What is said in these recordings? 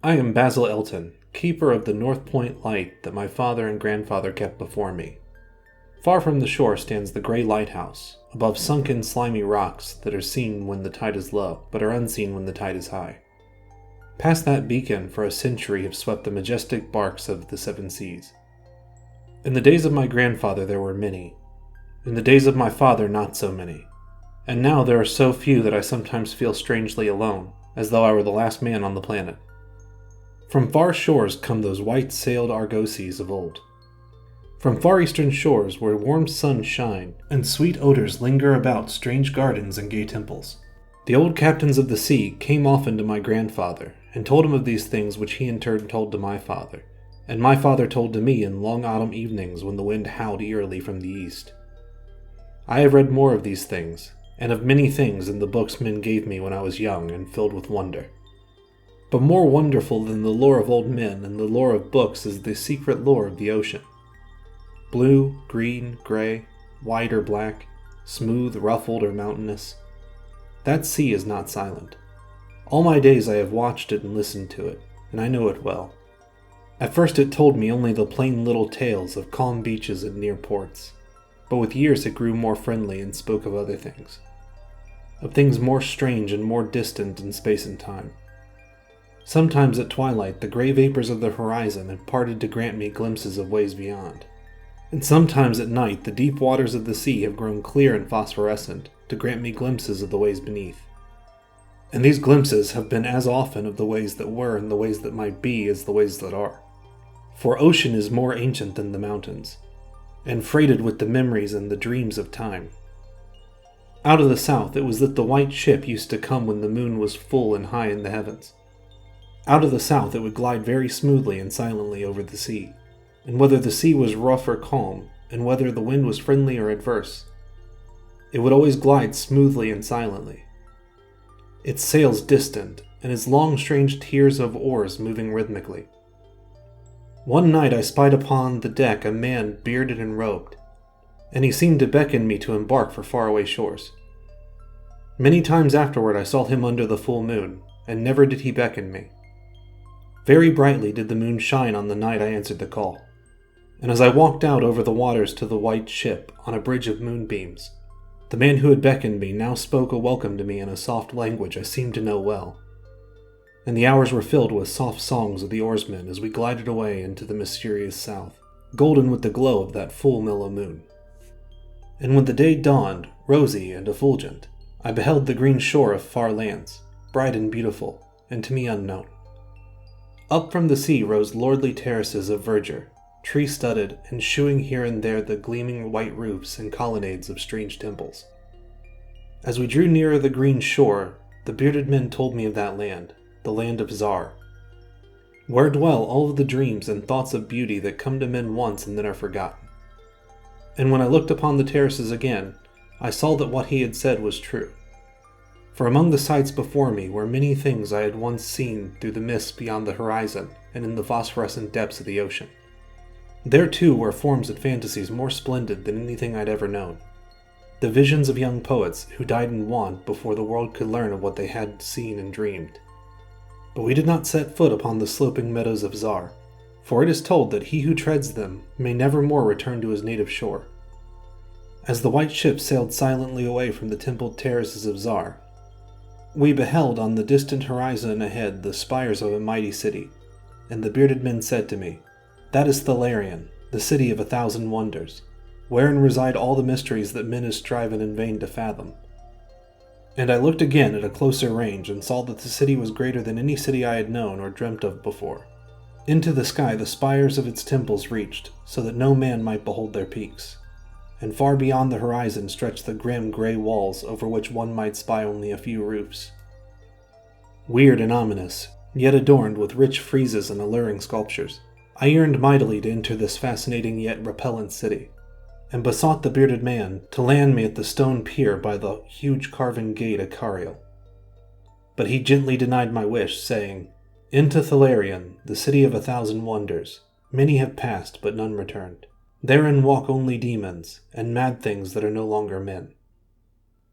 I am Basil Elton, keeper of the North Point light that my father and grandfather kept before me. Far from the shore stands the gray lighthouse, above sunken slimy rocks that are seen when the tide is low, but are unseen when the tide is high. Past that beacon for a century have swept the majestic barks of the seven seas. In the days of my grandfather there were many. In the days of my father not so many. And now there are so few that I sometimes feel strangely alone, as though I were the last man on the planet. From far shores come those white-sailed argosies of old. From far eastern shores where warm suns shine, and sweet odors linger about strange gardens and gay temples. The old captains of the sea came often to my grandfather, and told him of these things which he in turn told to my father, and my father told to me in long autumn evenings when the wind howled eerily from the east. I have read more of these things, and of many things in the books men gave me when I was young and filled with wonder. But more wonderful than the lore of old men and the lore of books is the secret lore of the ocean. Blue, green, gray, white or black, smooth, ruffled, or mountainous. That sea is not silent. All my days I have watched it and listened to it, and I know it well. At first it told me only the plain little tales of calm beaches and near ports, but with years it grew more friendly and spoke of other things. Of things more strange and more distant in space and time. Sometimes at twilight the gray vapors of the horizon have parted to grant me glimpses of ways beyond. And sometimes at night the deep waters of the sea have grown clear and phosphorescent to grant me glimpses of the ways beneath. And these glimpses have been as often of the ways that were and the ways that might be as the ways that are. For ocean is more ancient than the mountains, and freighted with the memories and the dreams of time. Out of the south it was that the white ship used to come when the moon was full and high in the heavens. Out of the south it would glide very smoothly and silently over the sea, and whether the sea was rough or calm, and whether the wind was friendly or adverse, it would always glide smoothly and silently, its sails distant, and its long strange tiers of oars moving rhythmically. One night I spied upon the deck a man bearded and robed, and he seemed to beckon me to embark for faraway shores. Many times afterward I saw him under the full moon, and never did he beckon me. Very brightly did the moon shine on the night I answered the call, and as I walked out over the waters to the white ship on a bridge of moonbeams, the man who had beckoned me now spoke a welcome to me in a soft language I seemed to know well, and the hours were filled with soft songs of the oarsmen as we glided away into the mysterious south, golden with the glow of that full mellow moon. And when the day dawned, rosy and effulgent, I beheld the green shore of far lands, bright and beautiful, and to me unknown. Up from the sea rose lordly terraces of verdure, tree-studded and shewing here and there the gleaming white roofs and colonnades of strange temples. As we drew nearer the green shore, the bearded men told me of that land, the land of Zar, where dwell all of the dreams and thoughts of beauty that come to men once and then are forgotten. And when I looked upon the terraces again, I saw that what he had said was true. For among the sights before me were many things I had once seen through the mists beyond the horizon and in the phosphorescent depths of the ocean. There too were forms and fantasies more splendid than anything I'd ever known. The visions of young poets who died in want before the world could learn of what they had seen and dreamed. But we did not set foot upon the sloping meadows of Zar, for it is told that he who treads them may never more return to his native shore. As the white ship sailed silently away from the templed terraces of Zar, we beheld on the distant horizon ahead the spires of a mighty city, and the bearded men said to me, "That is Thalarion, the city of 1,000 wonders, wherein reside all the mysteries that men have striven in vain to fathom." And I looked again at a closer range and saw that the city was greater than any city I had known or dreamt of before. Into the sky the spires of its temples reached, so that no man might behold their peaks. And far beyond the horizon stretched the grim gray walls over which one might spy only a few roofs. Weird and ominous, yet adorned with rich friezes and alluring sculptures, I yearned mightily to enter this fascinating yet repellent city, and besought the bearded man to land me at the stone pier by the huge carven gate of Cariel. But he gently denied my wish, saying, "Into Thalarion, the city of 1,000 wonders, many have passed, but none returned. Therein walk only demons, and mad things that are no longer men.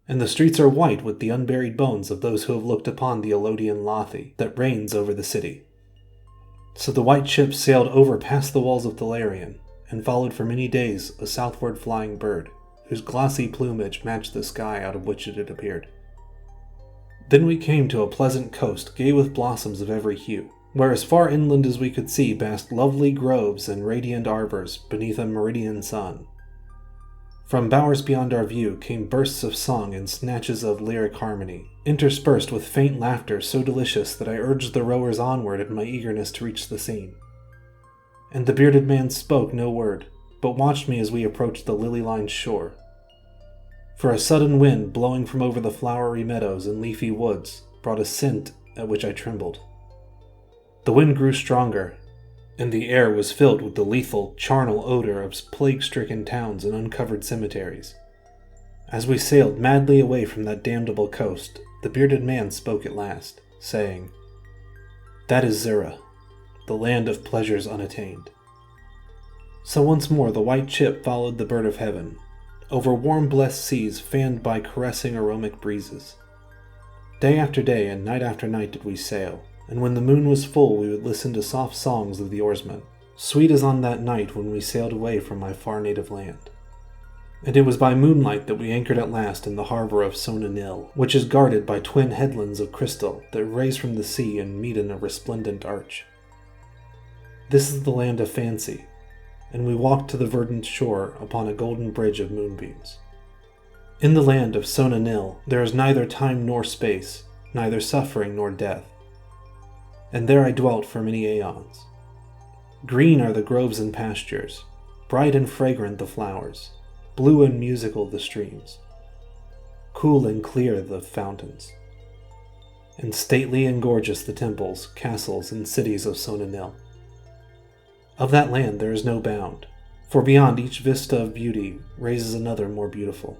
And the streets are white with the unburied bones of those who have looked upon the Elodian Lothi that reigns over the city. So the white ship sailed over past the walls of Thalarion, and followed for many days a southward flying bird, whose glossy plumage matched the sky out of which it had appeared. Then we came to a pleasant coast gay with blossoms of every hue, where as far inland as we could see basked lovely groves and radiant arbors beneath a meridian sun. From bowers beyond our view came bursts of song and snatches of lyric harmony, interspersed with faint laughter so delicious that I urged the rowers onward in my eagerness to reach the scene. And the bearded man spoke no word, but watched me as we approached the lily-lined shore. For a sudden wind blowing from over the flowery meadows and leafy woods brought a scent at which I trembled. The wind grew stronger, and the air was filled with the lethal, charnel odor of plague-stricken towns and uncovered cemeteries. As we sailed madly away from that damnable coast, the bearded man spoke at last, saying, "That is Zura, the land of pleasures unattained." So once more the white ship followed the bird of heaven, over warm blessed seas fanned by caressing aromatic breezes. Day after day and night after night did we sail, and when the moon was full we would listen to soft songs of the oarsmen, sweet as on that night when we sailed away from my far native land. And it was by moonlight that we anchored at last in the harbor of Sona Nil, which is guarded by twin headlands of crystal that raise from the sea and meet in a resplendent arch. This is the land of fancy, and we walked to the verdant shore upon a golden bridge of moonbeams. In the land of Sona Nil there is neither time nor space, neither suffering nor death. And there I dwelt for many aeons. Green are the groves and pastures, bright and fragrant the flowers, blue and musical the streams, cool and clear the fountains, and stately and gorgeous the temples, castles, and cities of Sona Nil. Of that land there is no bound, for beyond each vista of beauty raises another more beautiful.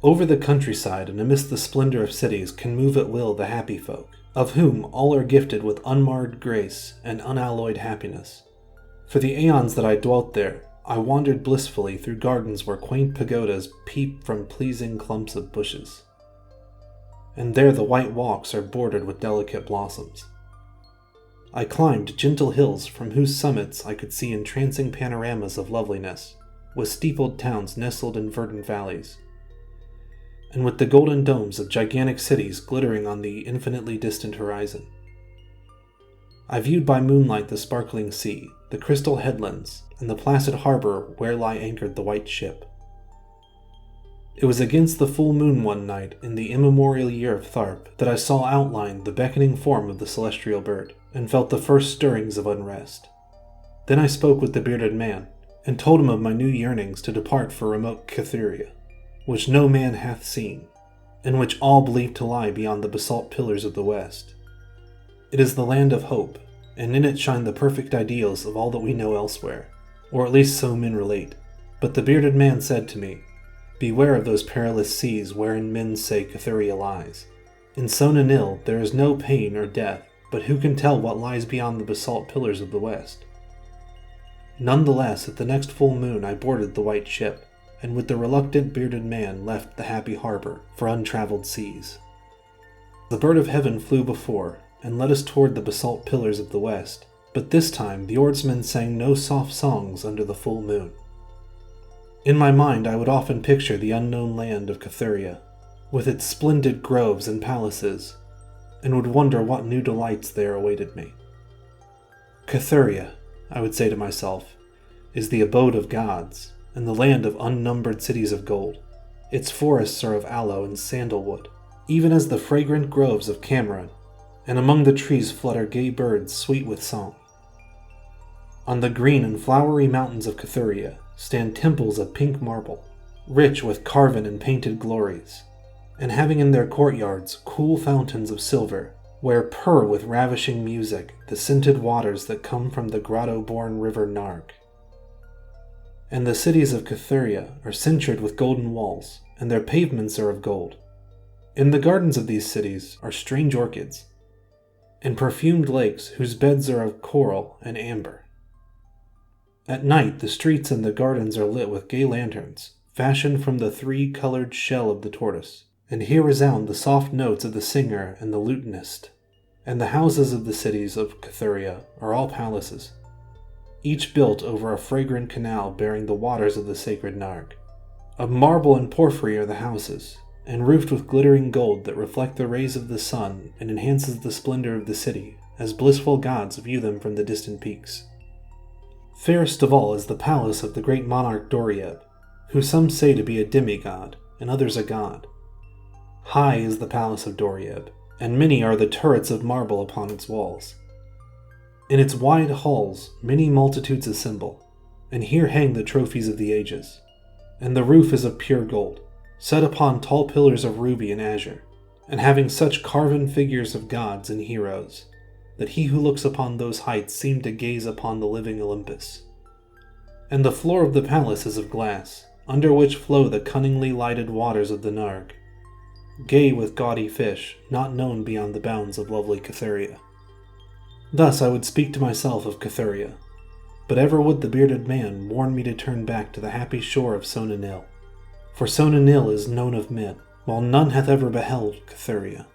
Over the countryside and amidst the splendor of cities can move at will the happy folk, of whom all are gifted with unmarred grace and unalloyed happiness. For the aeons that I dwelt there, I wandered blissfully through gardens where quaint pagodas peep from pleasing clumps of bushes. And there the white walks are bordered with delicate blossoms. I climbed gentle hills from whose summits I could see entrancing panoramas of loveliness, with steepled towns nestled in verdant valleys, and with the golden domes of gigantic cities glittering on the infinitely distant horizon. I viewed by moonlight the sparkling sea, the crystal headlands, and the placid harbor where lie anchored the white ship. It was against the full moon one night in the immemorial year of Tharp that I saw outlined the beckoning form of the celestial bird, and felt the first stirrings of unrest. Then I spoke with the bearded man, and told him of my new yearnings to depart for remote Cathuria, which no man hath seen, and which all believe to lie beyond the basalt pillars of the west. It is the land of hope, and in it shine the perfect ideals of all that we know elsewhere, or at least so men relate. But the bearded man said to me, "Beware of those perilous seas wherein men say Cathuria lies. In Sona Nil there is no pain or death, but who can tell what lies beyond the basalt pillars of the west?" Nonetheless, at the next full moon I boarded the white ship, and with the reluctant bearded man left the happy harbor for untraveled seas. The bird of heaven flew before, and led us toward the basalt pillars of the west, but this time the oarsmen sang no soft songs under the full moon. In my mind I would often picture the unknown land of Cathuria, with its splendid groves and palaces, and would wonder what new delights there awaited me. Cathuria, I would say to myself, is the abode of gods, and the land of unnumbered cities of gold. Its forests are of aloe and sandalwood, even as the fragrant groves of Cameron, and among the trees flutter gay birds sweet with song. On the green and flowery mountains of Cathuria stand temples of pink marble, rich with carven and painted glories, and having in their courtyards cool fountains of silver, where purr with ravishing music the scented waters that come from the grotto-born river Narg. And the cities of Cathuria are cinctured with golden walls, and their pavements are of gold. In the gardens of these cities are strange orchids, and perfumed lakes whose beds are of coral and amber. At night the streets and the gardens are lit with gay lanterns, fashioned from the three-colored shell of the tortoise, and here resound the soft notes of the singer and the lutenist, and the houses of the cities of Cathuria are all palaces, each built over a fragrant canal bearing the waters of the sacred Narg. Of marble and porphyry are the houses, and roofed with glittering gold that reflect the rays of the sun and enhances the splendor of the city, as blissful gods view them from the distant peaks. Fairest of all is the palace of the great monarch Dorieb, who some say to be a demigod, and others a god. High is the palace of Dorieb, and many are the turrets of marble upon its walls. In its wide halls many multitudes assemble, and here hang the trophies of the ages. And the roof is of pure gold, set upon tall pillars of ruby and azure, and having such carven figures of gods and heroes, that he who looks upon those heights seems to gaze upon the living Olympus. And the floor of the palace is of glass, under which flow the cunningly lighted waters of the Narg, gay with gaudy fish, not known beyond the bounds of lovely Cathuria. Thus I would speak to myself of Cathuria, but ever would the bearded man warn me to turn back to the happy shore of Sonanil, for Sonanil is known of men, while none hath ever beheld Cathuria.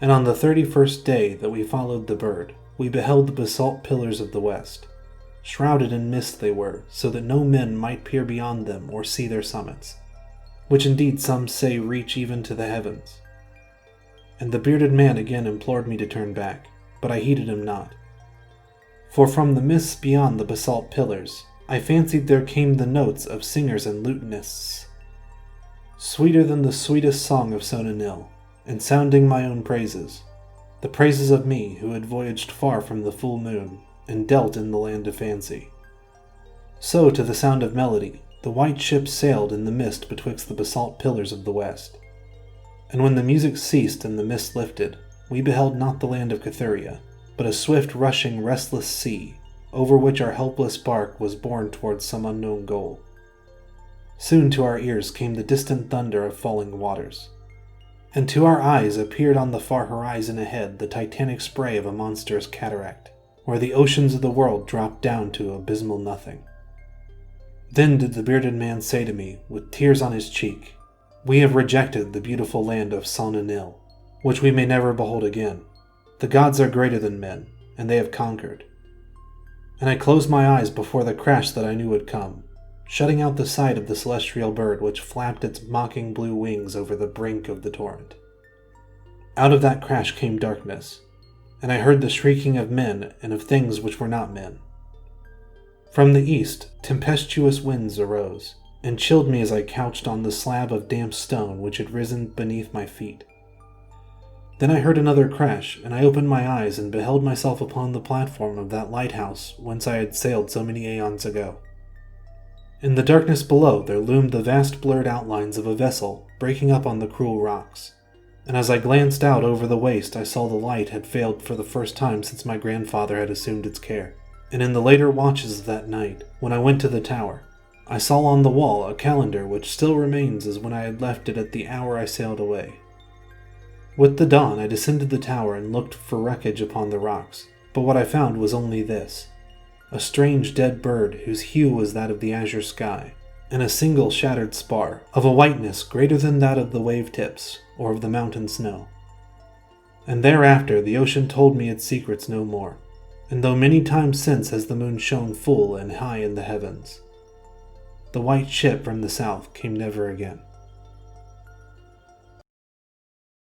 And on the 31st day that we followed the bird, we beheld the basalt pillars of the west. Shrouded in mist they were, so that no men might peer beyond them or see their summits, which indeed some say reach even to the heavens. And the bearded man again implored me to turn back, but I heeded him not. For from the mists beyond the basalt pillars, I fancied there came the notes of singers and lutanists, sweeter than the sweetest song of Sonanil, and sounding my own praises, the praises of me who had voyaged far from the full moon, and dealt in the land of fancy. So, to the sound of melody, the white ship sailed in the mist betwixt the basalt pillars of the west. And when the music ceased and the mist lifted, we beheld not the land of Cathuria, but a swift rushing restless sea, over which our helpless bark was borne towards some unknown goal. Soon to our ears came the distant thunder of falling waters, and to our eyes appeared on the far horizon ahead the titanic spray of a monstrous cataract, where the oceans of the world dropped down to abysmal nothing. Then did the bearded man say to me, with tears on his cheek, "We have rejected the beautiful land of Sonanil, which we may never behold again. The gods are greater than men, and they have conquered." And I closed my eyes before the crash that I knew would come, shutting out the sight of the celestial bird which flapped its mocking blue wings over the brink of the torrent. Out of that crash came darkness, and I heard the shrieking of men and of things which were not men. From the east, tempestuous winds arose, and chilled me as I couched on the slab of damp stone which had risen beneath my feet. Then I heard another crash, and I opened my eyes and beheld myself upon the platform of that lighthouse whence I had sailed so many aeons ago. In the darkness below there loomed the vast blurred outlines of a vessel breaking up on the cruel rocks, and as I glanced out over the waste I saw the light had failed for the first time since my grandfather had assumed its care. And in the later watches of that night, when I went to the tower, I saw on the wall a calendar which still remains as when I had left it at the hour I sailed away. With the dawn I descended the tower and looked for wreckage upon the rocks, but what I found was only this: a strange dead bird whose hue was that of the azure sky, and a single shattered spar, of a whiteness greater than that of the wave tips or of the mountain snow. And thereafter the ocean told me its secrets no more, and though many times since has the moon shone full and high in the heavens, the white ship from the south came never again.